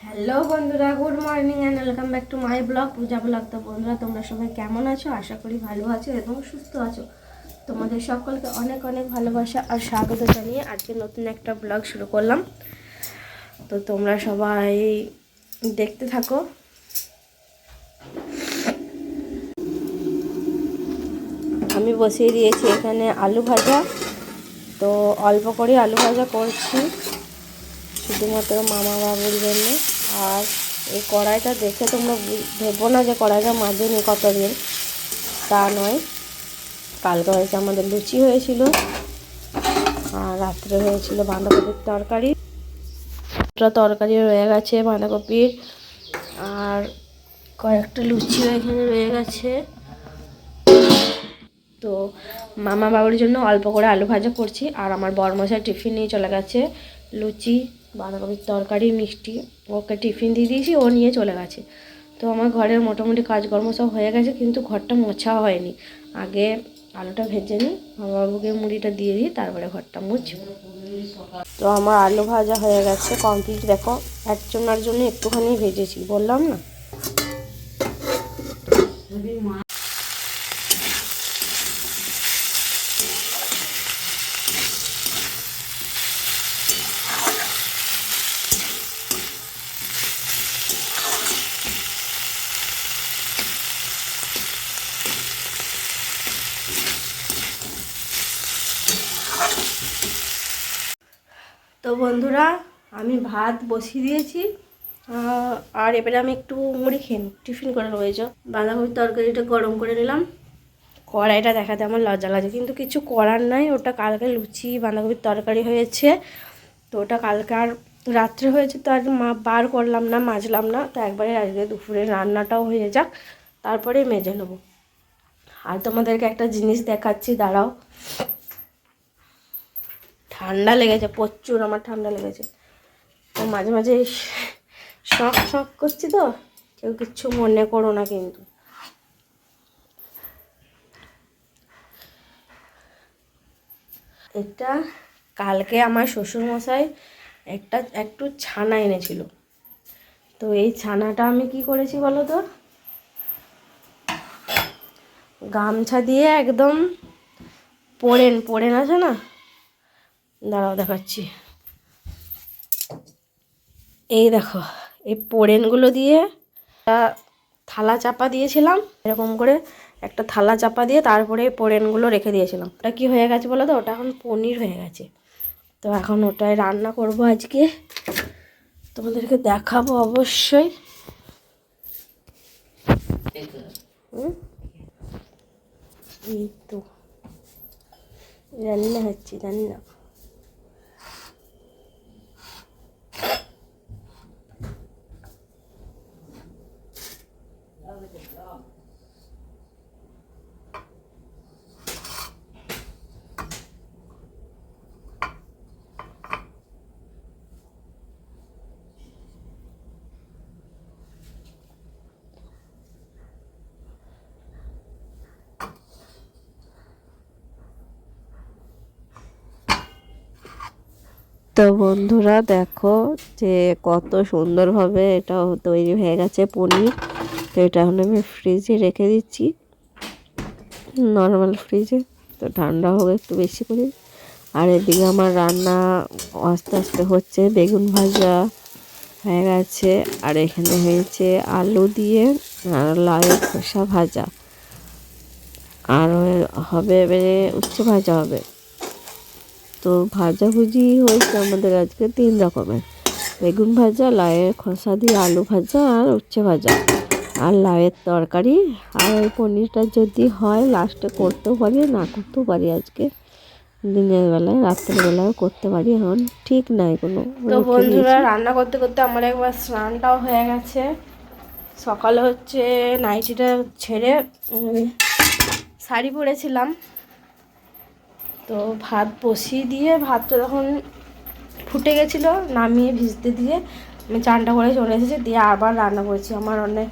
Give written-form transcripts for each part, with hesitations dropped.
Hello বন্ধুরা, good morning and welcome back to my blog Puja blog. তো বন্ধুরা, তোমরা সবাই কেমন আছো? আশা করি ভালো আছো এবং সুস্থ আছো। তোমাদের সকলকে অনেক অনেক ভালোবাসা আর স্বাগত জানিয়ে আজকে নতুন একটা ব্লগ শুরু করলাম। তো তোমরা সবাই দেখতে থাকো। আমি বসিয়ে দিয়েছি এখানে আলু ভাজা। তো অল্প করে আলু ভাজা করছি শুধুমাত্র মামা বাবুর জন্য। আর এই কড়াইটা দেখে তোমরা ভেবো না যে কড়াইটা মাজেনি কতদিন, তা নয়। কালকে হয়েছে আমাদের লুচি হয়েছিল, আর রাত্রে হয়েছিল বাঁধাকপির তরকারি। তরকারি রয়ে গেছে বাঁধাকপির, আর কয়েকটা লুচিও এখানে রয়ে গেছে। তো মামা বাবুর জন্য অল্প করে আলু ভাজা করছি, আর আমার বরমশাই টিফিন নিয়ে চলে গেছে। লুচি, বাঁধাকপির তরকারি, মিষ্টি ওকে টিফিন দিয়ে দিয়েছি, ও নিয়ে চলে গেছে। তো আমার ঘরের মোটামুটি কাজকর্ম সব হয়ে গেছে, কিন্তু ঘরটা মোছা হয়নি। আগে আলুটা ভেজে নিই, মামা বাবুকে মুড়িটা দিয়ে দিই, তারপরে ঘরটা মুছব। তো আমার আলু ভাজা হয়ে গেছে কমপ্লিট। দেখো, একজনের জন্য একটুখানি ভেজেছি, বললাম না। তো বন্ধুরা, আমি ভাত বসিয়ে দিয়েছি, আর এবারে আমি একটু মুড়ি খেয়ে টিফিন করে রয়েছে। বাঁধাকপির তরকারিটা গরম করে নিলাম। কড়াইটা দেখাতে আমার লজ্জা লাগে, কিন্তু কিছু করার নাই। ওটা কালকে লুচি বাঁধাকপির তরকারি হয়েছে, তো ওটা কালকে আর রাত্রে হয়েছে, তো আর বার করলাম না, মাজলাম না। তো একবারে আজকে দুপুরে রান্নাটাও হয়ে যাক, তারপরে মেজে নেবো। আর তোমাদেরকে একটা জিনিস দেখাচ্ছি, দাঁড়াও। ঠান্ডা লেগেছে প্রচুর, আমার ঠান্ডা লেগেছে। তো মাঝে মাঝে শখ শখ করছি, তো কেউ কিচ্ছু মনে করো না কিন্তু। এটা কালকে আমার শ্বশুরমশাই একটু ছানা এনেছিল। তো এই ছানাটা আমি কি করেছি বলো তো, গামছা দিয়ে একদম পোড়েন আছে না, দাঁড়াও দেখাচ্ছি। এই দেখো, এই পোড়েনগুলো দিয়ে থালা চাপা দিয়েছিলাম, এরকম করে একটা থালা চাপা দিয়ে তারপরে পোড়েনগুলো রেখে দিয়েছিলাম। ওটা কি হয়ে গেছে বলো তো, ওটা এখন পনির হয়ে গেছে। তো এখন ওটাই রান্না করব আজকে, তোমাদেরকে দেখাবো অবশ্যই। এই তো রান্না হচ্ছে, রান্না। তো বন্ধুরা দেখো যে কত সুন্দরভাবে এটা তৈরি হয়ে গেছে পনির। তো এটা এখন আমি ফ্রিজে রেখে দিচ্ছি, নর্মাল ফ্রিজে। তো ঠান্ডা হবে একটু বেশি করে। আর এদিকে আমার রান্না আস্তে আস্তে হচ্ছে। বেগুন ভাজা হয়ে গেছে, আর এখানে হয়েছে আলু দিয়ে আর লাউয়ের খোসা ভাজা, আর হবে এবারে উচ্ছে ভাজা হবে। তো ভাজাভুজি হয়েছে আমাদের আজকে 3 রকমের: বেগুন ভাজা, লাউয়ের খোসা দিয়ে আলু ভাজা, আর উচ্ছে ভাজা, আর লাউয়ের তরকারি। আর ওই পনিরটা যদি হয় লাস্টে করতেও পারি, না করতেও পারি। আজকে দিনের বেলায়, রাত্রের বেলাও করতে পারি, এখন ঠিক নাই কোনো। তো বন্ধুরা, রান্না করতে করতে আমার একবার স্নানটাও হয়ে গেছে। সকালে হচ্ছে নাইটিটা ছেড়ে শাড়ি পরেছিলাম। তো ভাত বসিয়ে দিয়ে, ভাতটা তখন ফুটে গেছিলো, নামিয়ে ভিজতে দিয়ে আমি চানটা করে চলে এসেছি। দিয়ে আবার রান্না করেছি। আমার অনেক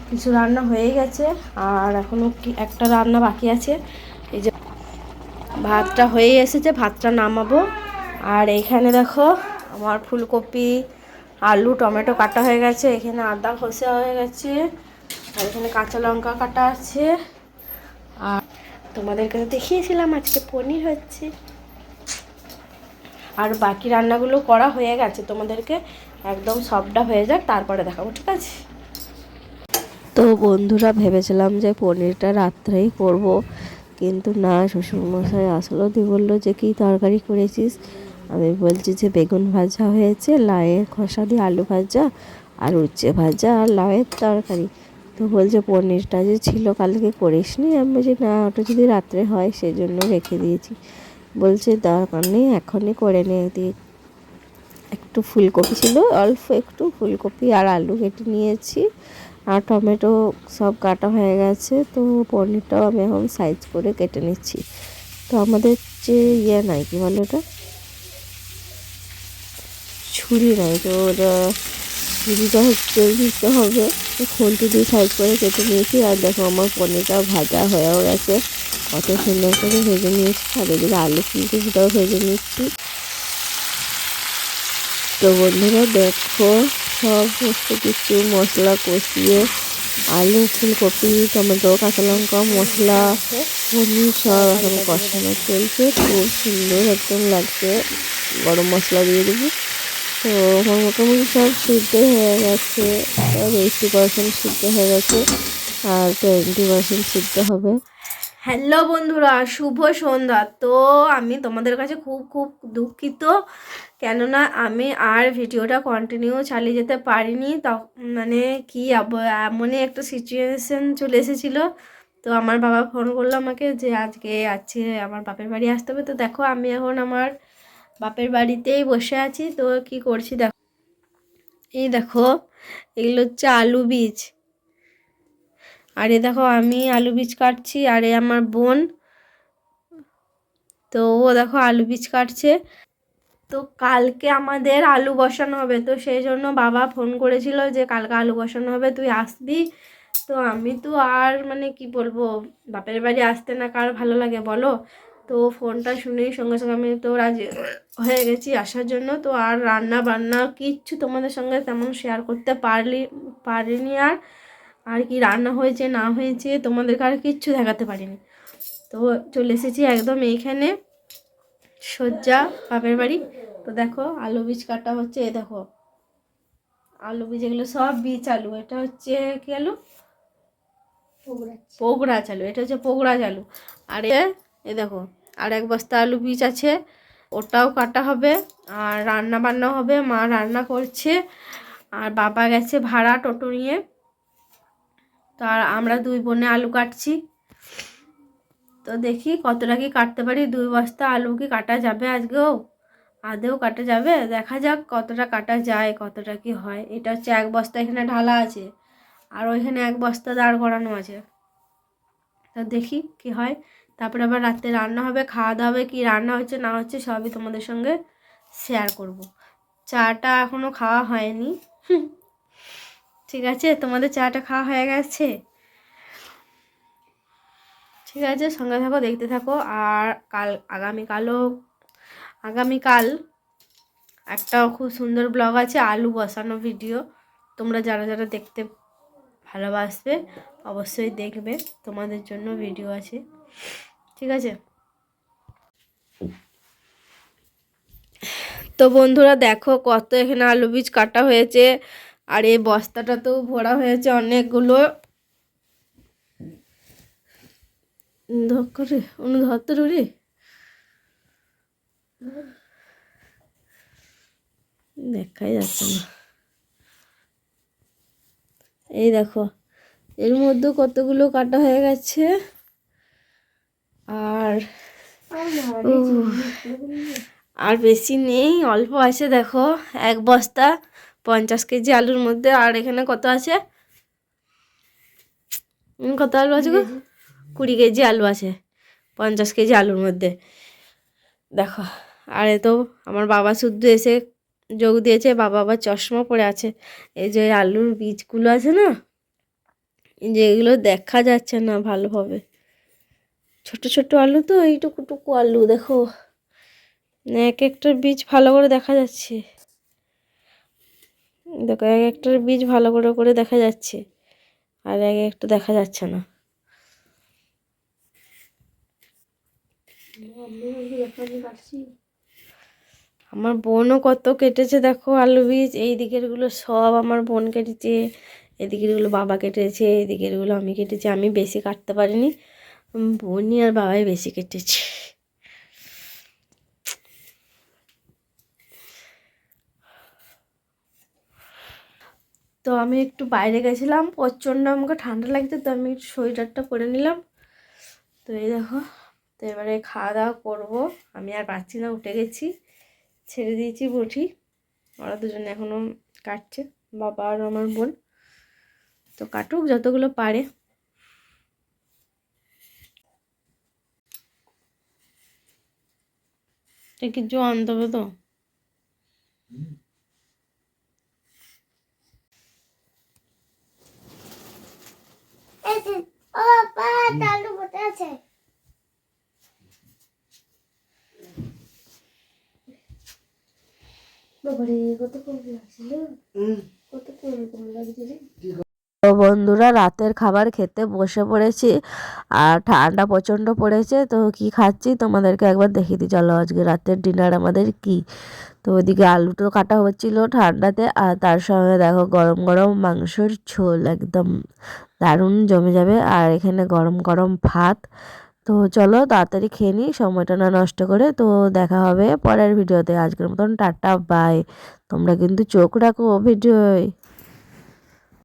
কিছু রান্না হয়ে গেছে, আর এখনও একটা রান্না বাকি আছে। এই যে ভাতটা হয়ে এসেছে, ভাতটা নামাবো। আর এইখানে দেখো আমার ফুলকপি, আলু টমেটো কাটা হয়ে গেছে, এখানে আদা কষা হয়ে গেছে, আর এখানে কাঁচা লঙ্কা কাটা আছে। আর তোমাদেরকে তো দেখিয়েছিলাম আজকে পনির হচ্ছে। আর বাকি রান্নাগুলো করা হয়ে গেছে, তোমাদেরকে একদম সবটা হয়ে যাক তারপরে দেখাবো, ঠিক আছে? তো বন্ধুরা ভেবেছিলাম যে পনিরটা রাত্রেই করব, কিন্তু না, শ্বশুরমশাই আসলো দিয়ে বললো যে কী তরকারি করেছিস। আমি বলছি যে বেগুন ভাজা হয়েছে, লাউয়ের খোসা দিয়ে আলু ভাজা, আর উচ্ছে ভাজা, আর লাউয়ের তরকারি। তো বলছে পনিরটা যে ছিল কালকে করিসনি। আমি বলছি না, ওটা যদি রাত্রে হয় সেজন্য রেখে দিয়েছি। বলছে দরকার নেই, এখনই করে নে দিয়ে। একটু ফুলকপি ছিল, অল্প একটু ফুলকপি আর আলু কেটে নিয়েছি, আর টমেটো সব কাটা হয়ে গেছে। তো পনিরটাও আমি এখন সাইজ করে কেটে নিচ্ছি। তো আমাদের যে নাই, কি বলে ওটা, ছুরি নাই, তো ওটা ছুরিটা হচ্ছে দিতে হবে। তো খুন্তি দিয়ে সাইজ করে কেটে নিয়েছি। আর দেখো আমার পনিরটা ভাজা হয়েও গেছে, কত সুন্দর করে ভেজে নিয়েছি। আর এদিকে আলু ফুলকপিটাও ভেজে নিচ্ছি। তো বন্ধুরা দেখো, সমস্ত কিছু মশলা কষিয়ে আলু ফুলকপি টমেটো কাঁচা লঙ্কা মশলা পনির সব এখন কষানো চলছে, খুব সুন্দর একদম লাগছে। গরম মশলা দিয়ে দেবো। তো আমার মোটামুটি সব সিদ্ধ হয়ে গেছে, 80% সিদ্ধ হয়ে গেছে, আর 20% সিদ্ধ হবে। হ্যালো বন্ধুরা, শুভ সন্ধ্যা। তো আমি তোমাদের কাছে খুব খুব দুঃখিত, কেননা আমি আর ভিডিওটা কন্টিনিউ চালিয়ে যেতে পারিনি। মানে কি এমনই একটা সিচুয়েশন চলে এসেছিলো। তো আমার বাবা ফোন করলো আমাকে যে আজকে আমার বাপের বাড়ি আসতে হবে। তো দেখো আমি এখন আমার বাপের বাড়িতেই বসে আছি। তো কি করছি দেখো, এই দেখো এগুলো হচ্ছে আলু বীজ, আর এ দেখো আমি আলু বীজ কাটছি, আর এ আমার বোন, তো ও দেখো আলু বীজ কাটছে। তো কালকে আমাদের আলু বসানো হবে, তো সেই জন্য বাবা ফোন করেছিল যে কালকে আলু বসানো হবে, তুই আসবি। তো আমি তো আর মানে কি বলবো, বাপের বাড়ি আসতে না কার ভালো লাগে বলো। তো ফোনটা শুনেই সঙ্গে সঙ্গে আমি তো রাজি হয়ে গেছি আসার জন্য। তো আর রান্না বান্না কিচ্ছু তোমাদের সঙ্গে তেমন শেয়ার করতে পারিনি। আর আর কি রান্না হয়েছে না হয়েছে তোমাদেরকে আর কিচ্ছু দেখাতে পারিনি। তো চলে এসেছি একদম এইখানে সজ্জা বাপের বাড়ি। তো দেখো আলু বীজ কাটা হচ্ছে, এ দেখো আলু বীজ, এগুলো সব বীজ আলু। এটা হচ্ছে কি আলু, পোগড়াচ আলু, এটা হচ্ছে পোগড়াচ আলু। আর এ দেখো আর এক বস্তা আলু বীজ আছে, ওটাও কাটা হবে। আর রান্না বান্না হবে, মা রান্না করছে, আর বাবা গেছে ভাড়া টোটো নিয়ে। তো আর আমরা দুই বোনে আলু কাটছি। তো দেখি কতটা কি কাটতে পারি, 2 বস্তা আলু কি কাটা যাবে আজকেও, আদেও কাটা যাবে, দেখা যাক কতটা কাটা যায়, কতটা কি হয়। এটা হচ্ছে 1 বস্তা এখানে ঢালা আছে, আর ওইখানে 1 বস্তা দাঁড় করানো আছে। তো দেখি কি হয়, তারপরে আবার রাতে রান্না হবে, খাওয়া দাওয়া হবে, কি রান্না হচ্ছে না হচ্ছে সবই তোমাদের সঙ্গে শেয়ার করব। চাটা এখনও খাওয়া হয়নি। ঠিক আছে, তোমাদের চাটা খাওয়া হয়ে গেছে? ঠিক আছে, সঙ্গে থাকো, দেখতে থাকো। আর আগামীকাল একটা খুব সুন্দর ব্লগ আছে, আলু বসানো ভিডিও। তোমরা যারা যারা দেখতে ভালোবাসবে অবশ্যই দেখবে, তোমাদের জন্য ভিডিও আছে, ঠিক আছে? তো বন্ধুরা দেখো কত এখানে আলু বীজ কাটা হয়েছে, আর এই বস্তাটা তো ভরা হয়েছে অনেকগুলো। ধরে দেখাই যাচ্ছে না। এই দেখো এর মধ্যে কতগুলো কাটা হয়ে গেছে। আর আর বেশি নেই, অল্প আছে। দেখো 1 বস্তা 50 কেজি আলুর মধ্যে। আর এখানে কত আছে, কত আলু আছে গো, 20 কেজি আলু আছে 50 কেজি আলুর মধ্যে, দেখো। আর এ তো আমার বাবা শুদ্ধ এসে যোগ দিয়েছে, বাবা আবার চশমা পরে আছে। এই যে আলুর বীজগুলো আছে না, যেগুলো দেখা যাচ্ছে না ভালোভাবে, ছোট ছোট আলু, তো এইটুকু আলু দেখো, এক একটা বীজ ভালো করে দেখা যাচ্ছে। দেখো এক একটার বীজ ভালো করে করে দেখা যাচ্ছে, আর এক একটা দেখা যাচ্ছে না। আমার বোনও কত কেটেছে দেখো আলু বীজ, এই দিকের গুলো সব আমার বোন কেটেছে, এদিকের গুলো বাবা কেটেছে, এদিকের গুলো আমি কেটেছি। আমি বেশি কাটতে পারিনি, বোনই আর বাবাই বেশি কেটেছে। তো আমি একটু বাইরে গেছিলাম, প্রচণ্ড আমাকে ঠান্ডা লাগছে, তো আমি একটু সোয়েটারটা পরে নিলাম। তো এই দেখো, তো এবারে খাওয়া দাওয়া করবো। আমি আর পারছি না, উঠে গেছি, ছেড়ে দিয়েছি বটি। ওরা দুজনে এখনও কাটছে, বাবা আর আমার বোন। তো কাটুক যতগুলো পারে। কিছু আনতে হবে তো। তো বন্ধুরা রাতের খাবার খেতে বসে পড়েছি, আর ঠান্ডা প্রচণ্ড পড়েছে। তো কি খাচ্ছি তোমাদেরকে একবার দেখিয়ে দিই, চলো আজকে রাতের ডিনার আমাদের কি। তো ওইদিকে আলু তো কাটা হচ্ছিল ঠান্ডাতে, আর তার সঙ্গে দেখো গরম গরম মাংসের ঝোল, একদম দারুণ জমে যাবে। আর এখানে গরম গরম ভাত। তো চলো তাড়াতাড়ি খেয়ে নিই, সময়টা না নষ্ট করে। তো দেখা হবে পরের ভিডিওতে, আজকের মতন টাটা বাই। তোমরা কিন্তু চোখ রাখো ভিডিওয়।